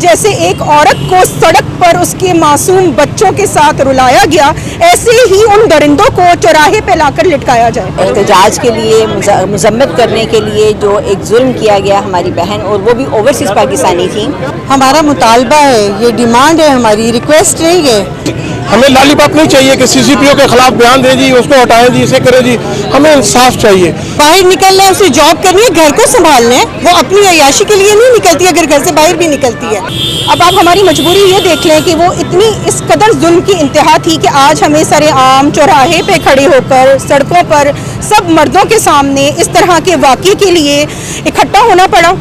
جیسے ایک عورت کو سڑک پر اس کے معصوم بچوں کے ساتھ رلایا گیا، ایسے ہی ان درندوں کو چوراہے پہ لا کر لٹکایا جائے۔ احتجاج کے لیے مذمت کرنے کے لیے جو ایک ظلم کیا گیا ہماری بہن، اور وہ بھی اوورسیز پاکستانی تھی۔ ہمارا مطالبہ ہے، یہ ڈیمانڈ ہے ہماری، ریکویسٹ نہیں ہے۔ ہمیں لالی پاپ نہیں چاہیے کہ سی سی پی او کے خلاف بیان دیں جی، اس کو ہٹائیں جی، اسے کریں جی، ہمیں انصاف چاہیے۔ باہر نکلنا ہے، اسے جاب کرنی ہے، گھر کو سنبھالنا ہے، وہ اپنی عیاشی کے لیے نہیں نکلتی، اگر گھر سے باہر بھی نکلتی ہے۔ اب آپ ہماری مجبوری یہ دیکھ لیں کہ وہ اتنی اس قدر ظلم کی انتہا تھی کہ آج ہمیں سر عام چوراہے پہ کھڑے ہو کر سڑکوں پر سب مردوں کے سامنے اس طرح کے واقعے کے لیے اکٹھا ہونا پڑا۔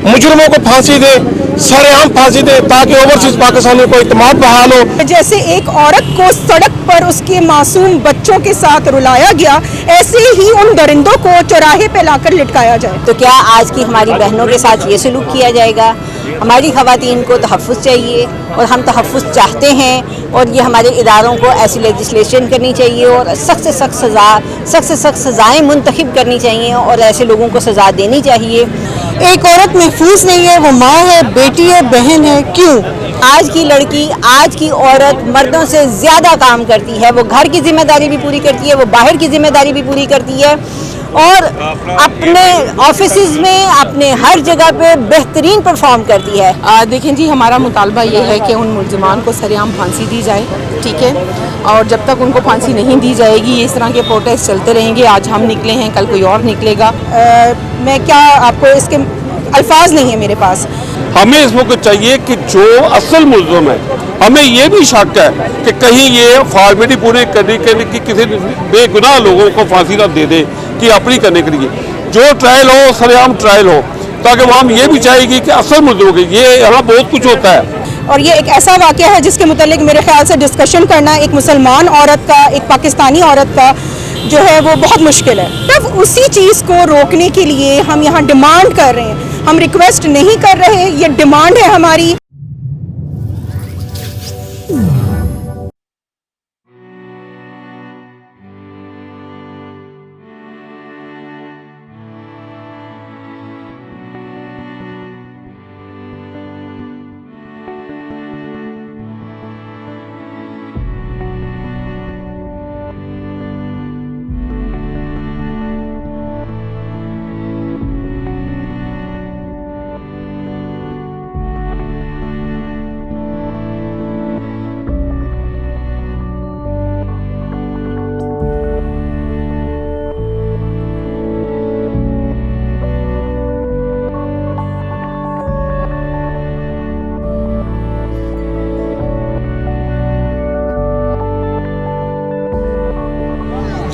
مجرموں کو پھانسی دے، سر عام پھانسی دے، تاکہ اوورسیز پاکستانیوں کو اعتماد بحال ہو۔ جیسے ایک عورت کو سڑک پر اس کے معصوم بچوں کے ساتھ رلایا گیا، ایسے ہی ان درندوں کو چوراہے پہ لا کر لٹکایا جائے۔ تو کیا آج کی ہماری بہنوں کے ساتھ یہ سلوک کیا جائے گا؟ ہماری خواتین کو تحفظ چاہیے، اور ہم تحفظ چاہتے ہیں، اور یہ ہمارے اداروں کو ایسی لیجسلیشن کرنی چاہیے، اور سخت سے سخت سزائیں منتخب کرنی چاہیے، اور ایسے لوگوں کو سزا دینی چاہیے۔ ایک عورت محفوظ نہیں ہے، وہ ماں ہے، بیٹی ہے، بہن ہے، کیوں؟ آج کی لڑکی، آج کی عورت مردوں سے زیادہ کام کرتی ہے، وہ گھر کی ذمہ داری بھی پوری کرتی ہے، وہ باہر کی ذمہ داری بھی پوری کرتی ہے، اور اپنے آفیسز میں، اپنے ہر جگہ پہ بہترین پرفارم کرتی ہے۔ دیکھیں جی، ہمارا مطالبہ یہ ہے کہ ان ملزمان کو سرعام پھانسی دی جائے، ٹھیک ہے، اور جب تک ان کو پھانسی نہیں دی جائے گی اس طرح کے پروٹیسٹ چلتے رہیں گے۔ آج ہم نکلے ہیں، کل کوئی اور نکلے گا۔ میں کیا آپ کو اس کے الفاظ نہیں ہیں میرے پاس۔ ہمیں اس وقت چاہیے کہ جو اصل ملزم ہے، ہمیں یہ بھی شک ہے کہ کہیں یہ فارمیلٹی پوری کرنے کے لیے کسی بے گناہ لوگوں کو پھانسی نہ دے دے کہ اپنی کرنے کے لیے جو ٹرائل ہو، سرعام ٹرائل ہو، تاکہ وہ ہم یہ بھی چاہیے گی کہ اصل ملزموں کے یہ یہاں بہت کچھ ہوتا ہے۔ اور یہ ایک ایسا واقعہ ہے جس کے متعلق میرے خیال سے ڈسکشن کرنا ایک مسلمان عورت کا، ایک پاکستانی عورت کا جو ہے وہ بہت مشکل ہے۔ تب اسی چیز کو روکنے کے لیے ہم یہاں ڈیمانڈ کر رہے ہیں، ہم ریکویسٹ نہیں کر رہے، یہ ڈیمانڈ ہے ہماری۔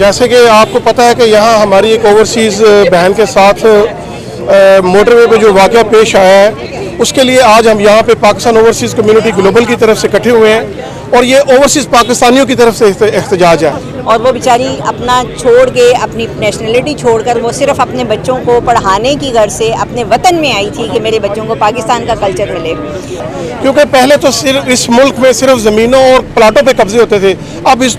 جیسے کہ آپ کو پتہ ہے کہ یہاں ہماری ایک اوورسیز بہن کے ساتھ موٹر وے پہ جو واقعہ پیش آیا ہے، اس کے لیے آج ہم یہاں پہ پاکستان اوورسیز کمیونٹی گلوبل کی طرف سے اکٹھے ہوئے ہیں، اور یہ اوورسیز پاکستانیوں کی طرف سے احتجاج ہے۔ اور وہ بیچاری اپنا چھوڑ کے، اپنی نیشنلٹی چھوڑ کر، وہ صرف اپنے بچوں کو پڑھانے کی غرض سے اپنے وطن میں آئی تھی کہ میرے بچوں کو پاکستان کا کلچر ملے۔ کیونکہ پہلے تو صرف اس ملک میں صرف زمینوں اور پلاٹوں پہ قبضے ہوتے تھے، اب اس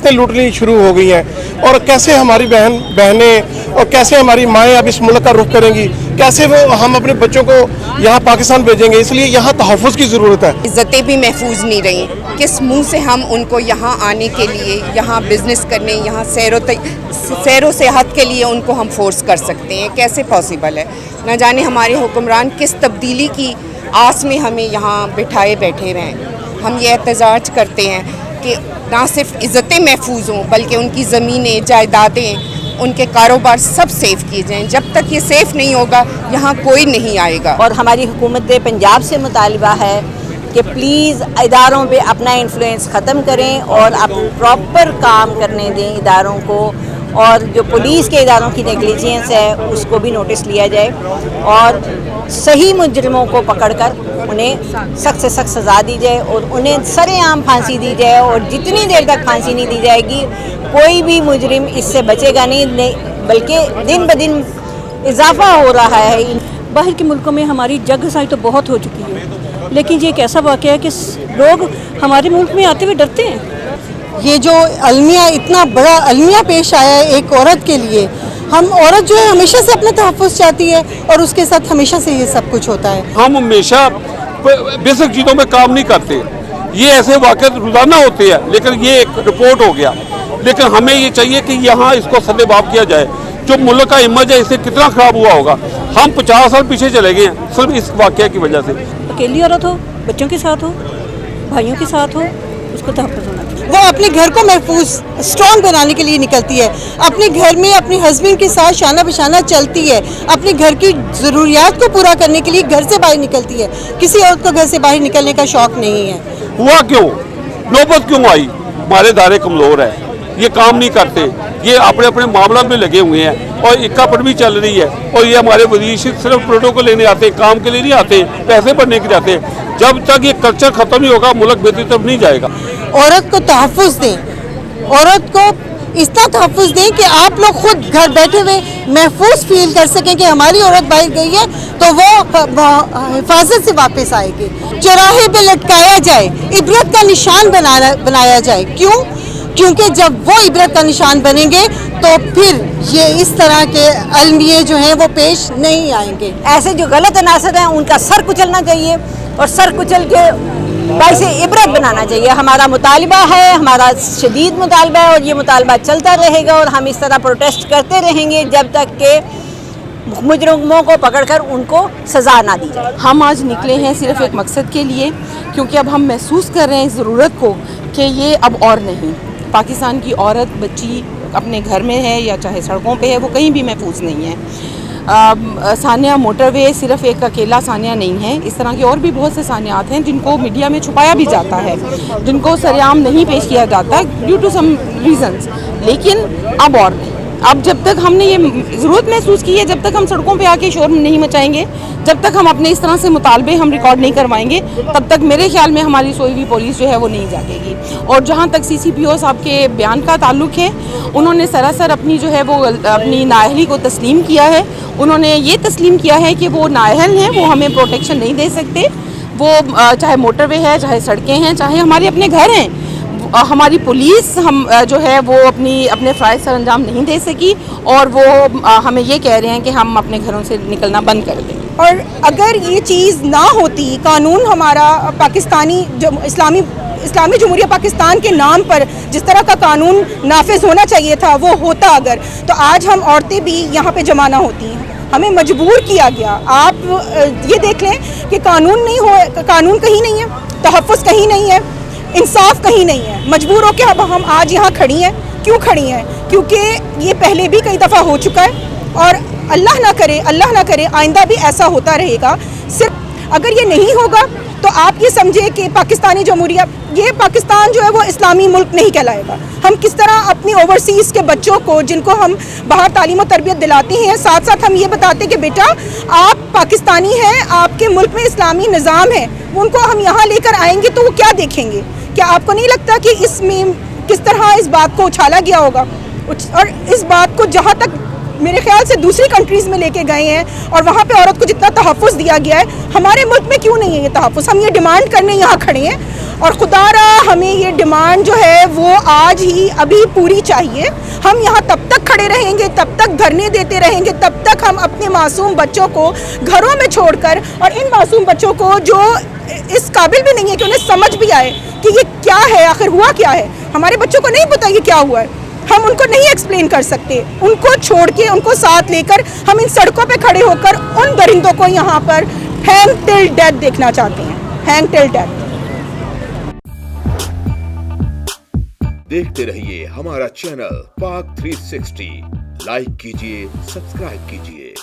نے لوٹنی شروع ہو گئی ہیں، اور کیسے ہماری بہنیں اور کیسے ہماری مائیں اب اس ملک کا رخ کریں گی، کیسے وہ ہم اپنے بچوں کو یہاں پاکستان بھیجیں گے؟ اس لیے یہاں تحفظ کی ضرورت ہے۔ عزتیں بھی محفوظ نہیں رہیں، کس منہ سے ہم ان کو یہاں آنے کے لیے، یہاں بزنس کرنے، یہاں سیر و سیاحت کے لیے ان کو ہم فورس کر سکتے ہیں؟ کیسے پاسبل ہے؟ نہ جانے ہمارے حکمران کس تبدیلی کی آس میں ہمیں یہاں بٹھائے بیٹھے رہیں۔ ہم یہ احتجاج کرتے ہیں کہ نہ صرف عزتیں محفوظ ہوں، بلکہ ان کی زمینیں، جائیدادیں، ان کے کاروبار سب سیف کیے جائیں۔ جب تک یہ سیف نہیں ہوگا یہاں کوئی نہیں آئے گا۔ اور ہماری حکومت پنجاب سے مطالبہ ہے کہ پلیز اداروں پہ اپنا انفلوئنس ختم کریں، اور پراپر کام کرنے دیں اداروں کو، اور جو پولیس کے اداروں کی نیگلیجنس ہے اس کو بھی نوٹس لیا جائے، اور صحیح مجرموں کو پکڑ کر انہیں سخت سے سخت سزا دی جائے، اور انہیں سر عام پھانسی دی جائے، اور جتنی دیر تک پھانسی نہیں دی جائے گی کوئی بھی مجرم اس سے بچے گا نہیں، بلکہ دن بدن اضافہ ہو رہا ہے۔ باہر کے ملکوں میں ہماری جگ ہسائی تو بہت ہو چکی ہے، لیکن یہ ایک ایسا واقعہ ہے کہ لوگ ہمارے ملک میں آتے ہوئے ڈرتے ہیں۔ یہ جو المیہ، اتنا بڑا المیہ پیش آیا ہے ایک عورت کے لیے، ہم عورت جو ہے ہمیشہ سے اپنا تحفظ چاہتی ہے، اور اس کے ساتھ ہمیشہ سے یہ سب کچھ ہوتا ہے۔ ہم ہمیشہ बेसिक चीज़ों में काम नहीं करते। ये ऐसे वाक़े रोज़ाना होते हैं, लेकिन ये एक रिपोर्ट हो गया। लेकिन हमें ये चाहिए कि यहाँ इसको सद्देबाब किया जाए। जो मुल्क का इमेज है इसे कितना ख़राब हुआ होगा। हम 50 साल पीछे चले गए हैं सिर्फ इस वाक़े की वजह से। अकेली औरत हो, बच्चों के साथ हो, भाइयों के साथ हो, उसको तहफ़्फ़ुज़ होना चाहिए। वो अपने घर को महफूज स्ट्रॉन्ग बनाने के लिए निकलती है, अपने घर में अपने हस्बैंड के साथ शाना बिशाना चलती है, अपने घर की ज़रूरियात को पूरा करने के लिए घर से बाहर निकलती है। किसी औरत को घर से बाहर निकलने का शौक़ नहीं है। हुआ क्यों, नौबत क्यों आई? हमारे दायरे कमज़ोर है, ये काम नहीं करते, ये अपने अपने मामला में लगे हुए हैं और इक्कापट भी चल रही है। और ये हमारे वज़ीर सिर्फ प्रोटोकॉल लेने आते हैं, काम के लिए नहीं आते, पैसे भरने के लिए आते हैं। जब तक ये कल्चर ख़त्म नहीं होगा मुल्क बेहतरी तरफ नहीं जाएगा। औरत को तहफ़्फ़ुज़ दें, औरत को इतना तहफ़्फ़ुज़ दें कि आप लोग खुद घर बैठे हुए महफूज फील कर सकें कि हमारी औरत बाहर गई है तो वो हिफाजत से वापस आएगी। चौराहे पे लटकाया जाए, इबरत का निशान बनाया जाए। क्यों? क्योंकि जब वो इबरत का निशान बनेंगे तो फिर ये इस तरह के अलमिये जो हैं वो पेश नहीं आएंगे। ऐसे जो गलत अनासर हैं उनका सर कुचलना चाहिए और सर कुचल के बाइसे इबरत बनाना चाहिए। हमारा मुतालबा है, हमारा शदीद मुतालबा है और ये मुतालबा चलता रहेगा और हम इस तरह प्रोटेस्ट करते रहेंगे जब तक कि मुजरिमों को पकड़कर उनको सज़ा ना दी जाए। हम आज निकले हैं सिर्फ एक मकसद के लिए, क्योंकि अब हम महसूस कर रहे हैं इस ज़रूरत को कि ये अब और नहीं, पाकिस्तान की औरत बच्ची अपने घर में है या चाहे सड़कों पे है, वो कहीं भी महफूज नहीं है। सानिया मोटरवे सिर्फ एक अकेला सानिया नहीं है, इस तरह के और भी बहुत से सानियात हैं जिनको मीडिया में छुपाया भी जाता है, जिनको सरेआम नहीं पेश किया जाता ड्यू टू सम रीज़न्स। लेकिन अब और नहीं, अब जब तक हमने ये ज़रूरत महसूस की है, जब तक हम सड़कों पे आके शोर नहीं मचाएंगे, जब तक हम अपने इस तरह से मुतालबे हम रिकॉर्ड नहीं करवाएंगे, तब तक मेरे ख्याल में हमारी सोई हुई पुलिस जो है वो नहीं जागेगी। और जहाँ तक CCPO साहब के बयान का ताल्लुक़ है, उन्होंने सरासर अपनी जो है वो अपनी नाअहली को तस्लीम किया है। उन्होंने ये तस्लीम किया है कि वो नाअहल हैं, वो हमें प्रोटेक्शन नहीं दे सकते। वो चाहे मोटरवे है, चाहे सड़कें हैं, चाहे हमारे अपने घर हैं, हमारी पुलिस हम जो है वो अपने फ़राइज़ सर अंजाम नहीं दे सकी और वो हमें ये कह रहे हैं कि हम अपने घरों से निकलना बंद कर दें। और अगर ये चीज़ ना होती, कानून हमारा पाकिस्तानी जो इस्लामी जमहूरिया पाकिस्तान के नाम पर जिस तरह का कानून नाफिज होना चाहिए था वो होता अगर, तो आज हम औरतें भी यहाँ पे जमा ना होती हैं। हमें मजबूर किया गया। आप ये देख लें कि कानून कहीं नहीं है, तहफ़्फ़ुज़ कहीं नहीं है, इंसाफ कहीं नहीं है। मजबूर होकर अब हम आज यहाँ खड़ी हैं। क्यों खड़ी हैं? क्योंकि ये पहले भी कई दफ़ा हो चुका है और अल्लाह ना करे आइंदा भी ऐसा होता रहेगा। सिर्फ अगर ये नहीं होगा तो आप ये समझे कि पाकिस्तानी जमहूरिया, ये पाकिस्तान जो है वो इस्लामी मुल्क नहीं कहलाएगा। हम किस तरह अपनी ओवरसीज़ के बच्चों को, जिनको हम बाहर तालीम और तरबियत दिलाते हैं, साथ साथ हम ये बताते हैं कि बेटा आप पाकिस्तानी हैं, आपके मुल्क में इस्लामी निज़ाम है, उनको हम यहाँ लेकर आएंगे तो वो क्या देखेंगे? क्या आपको नहीं लगता कि इसमें किस तरह इस बात को उछाला गया होगा? और इस बात को जहाँ तक मेरे ख्याल से दूसरी कंट्रीज़ में लेके गए हैं और वहाँ पे औरत को जितना तहफ़्फ़ुज़ दिया गया है, हमारे मुल्क में क्यों नहीं है ये तहफ़्फ़ुज़? हम ये डिमांड करने यहाँ खड़े हैं और खुदारा हमें ये डिमांड जो है वो आज ही अभी पूरी चाहिए। हम यहाँ तब तक खड़े रहेंगे, तब तक धरने देते रहेंगे, तब तक हम अपने मासूम बच्चों को घरों में छोड़कर, और इन मासूम बच्चों को जो इस काबिल भी नहीं है कि उन्हें समझ भी आए कि ये क्या है, आखिर हुआ क्या है। हमारे बच्चों को नहीं पता ये क्या हुआ है, हम उनको नहीं एक्सप्लेन कर सकते। उनको छोड़ के, उनको साथ लेकर हम इन सड़कों पे खड़े होकर उन दरिंदों को यहाँ पर हैंग टिल डेथ देखना चाहते हैं, हैंग टिल डेथ। देखते रहिए हमारा चैनल पाक 360, लाइक कीजिए, सब्सक्राइब कीजिए।